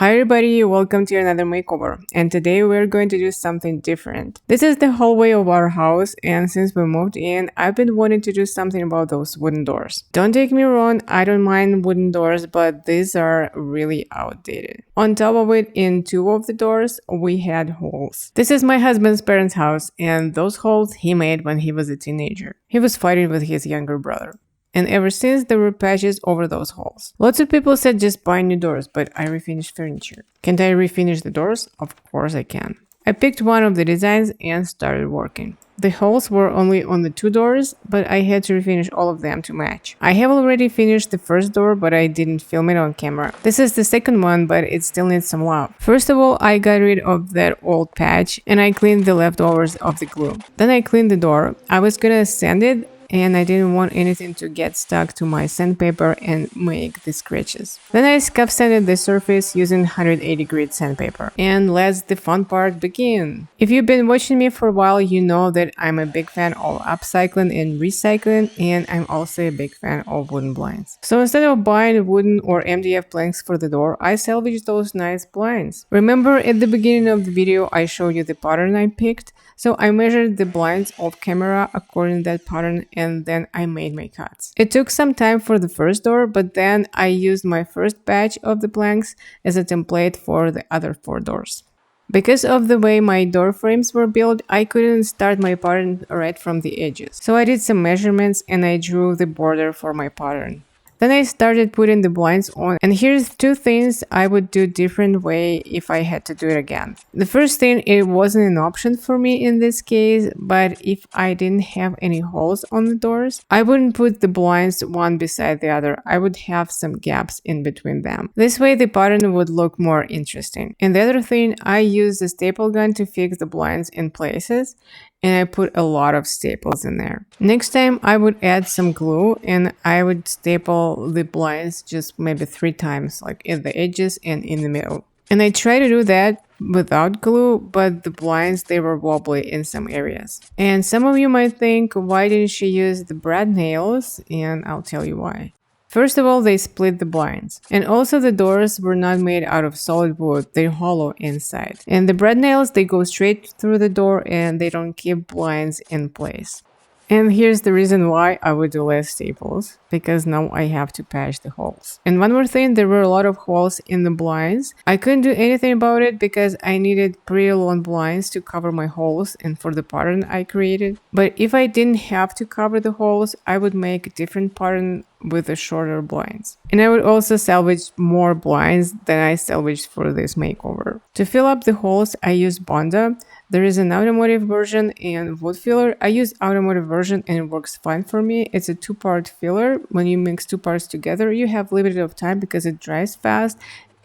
Hi everybody, welcome to another makeover, and today we're going to do something different. This is the hallway of our house, and since we moved in, I've been wanting to do something about those wooden doors. Don't take me wrong, I don't mind wooden doors, but these are really outdated. On top of it, in two of the doors, we had holes. This is my husband's parents' house, and those holes he made when he was a teenager. He was fighting with his younger brother. And ever since, there were patches over those holes. Lots of people said just buy new doors, but I refinished furniture. Can't I refinish the doors? Of course I can. I picked one of the designs and started working. The holes were only on the two doors, but I had to refinish all of them to match. I have already finished the first door, but I didn't film it on camera. This is the second one, but it still needs some love. First of all, I got rid of that old patch and I cleaned the leftovers of the glue. Then I cleaned the door. I was gonna sand it, and I didn't want anything to get stuck to my sandpaper and make the scratches. Then I scuff sanded the surface using 180 grit sandpaper. And let's the fun part begin. If you've been watching me for a while, you know that I'm a big fan of upcycling and recycling, and I'm also a big fan of wooden blinds. So instead of buying wooden or MDF planks for the door, I salvaged those nice blinds. Remember at the beginning of the video I showed you the pattern I picked? So I measured the blinds off camera according to that pattern, and then I made my cuts. It took some time for the first door, but then I used my first batch of the planks as a template for the other four doors. Because of the way my door frames were built, I couldn't start my pattern right from the edges. So I did some measurements and I drew the border for my pattern. Then I started putting the blinds on, and here's two things I would do different way if I had to do it again. The first thing, it wasn't an option for me in this case, but if I didn't have any holes on the doors, I wouldn't put the blinds one beside the other. I would have some gaps in between them. This way the pattern would look more interesting. And the other thing, I used a staple gun to fix the blinds in places, and I put a lot of staples in there. Next time I would add some glue and I would staple the blinds just maybe 3 times, like at the edges and in the middle. And I try to do that without glue, but the blinds, they were wobbly in some areas. And some of you might think, why didn't she use the brad nails? And I'll tell you why. First of all, they split the blinds. And also the doors were not made out of solid wood, they're hollow inside. And the brad nails, they go straight through the door and they don't keep blinds in place. And here's the reason why I would do less staples, because now I have to patch the holes. And one more thing, there were a lot of holes in the blinds. I couldn't do anything about it because I needed pretty long blinds to cover my holes and for the pattern I created. But if I didn't have to cover the holes, I would make a different pattern with the shorter blinds. And I would also salvage more blinds than I salvaged for this makeover. To fill up the holes, I use Bondo. There is an automotive version and wood filler. I use automotive version and it works fine for me. It's a 2-part filler. When you mix 2 parts together, you have limited of time because it dries fast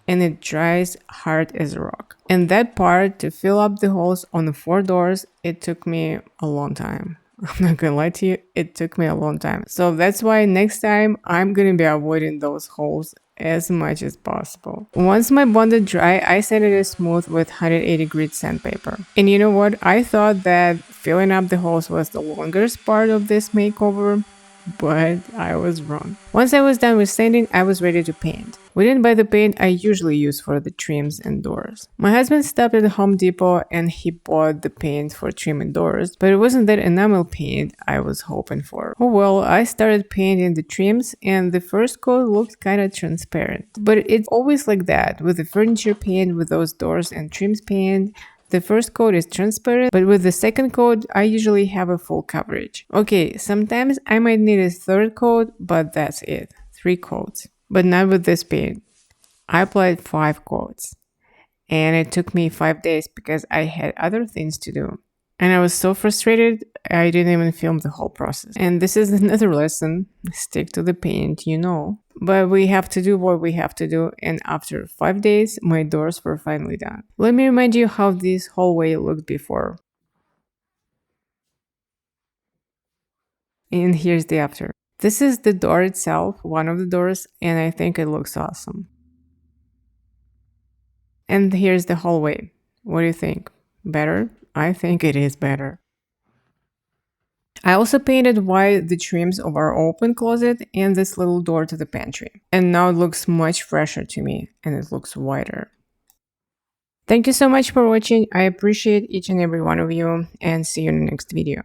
and it dries hard as a rock. And that part, to fill up the holes on the 4 doors, it took me a long time. I'm not gonna lie to you, it took me a long time. So that's why next time I'm gonna be avoiding those holes as much as possible. Once my Bondo dry, I sanded it smooth with 180 grit sandpaper. And you know what? I thought that filling up the holes was the longest part of this makeover, but I was wrong. Once I was done with sanding, I was ready to paint. We didn't buy the paint I usually use for the trims and doors. My husband stopped at Home Depot and he bought the paint for trim and doors, but it wasn't that enamel paint I was hoping for. Oh well, I started painting the trims and the first coat looked kinda transparent. But it's always like that with the furniture paint, with those doors and trims paint. The first coat is transparent, but with the second coat, I usually have a full coverage. Okay, sometimes I might need a third coat, but that's it. 3 coats. But not with this paint. I applied 5 coats. And it took me 5 days because I had other things to do. And I was so frustrated, I didn't even film the whole process. And this is another lesson. Stick to the paint, you know. But we have to do what we have to do, and after 5 days, my doors were finally done. Let me remind you how this hallway looked before. And here's the after. This is the door itself, one of the doors, and I think it looks awesome. And here's the hallway. What do you think? Better? I think it is better. I also painted white the trims of our open closet and this little door to the pantry. And now it looks much fresher to me and it looks whiter. Thank you so much for watching. I appreciate each and every one of you, and see you in the next video.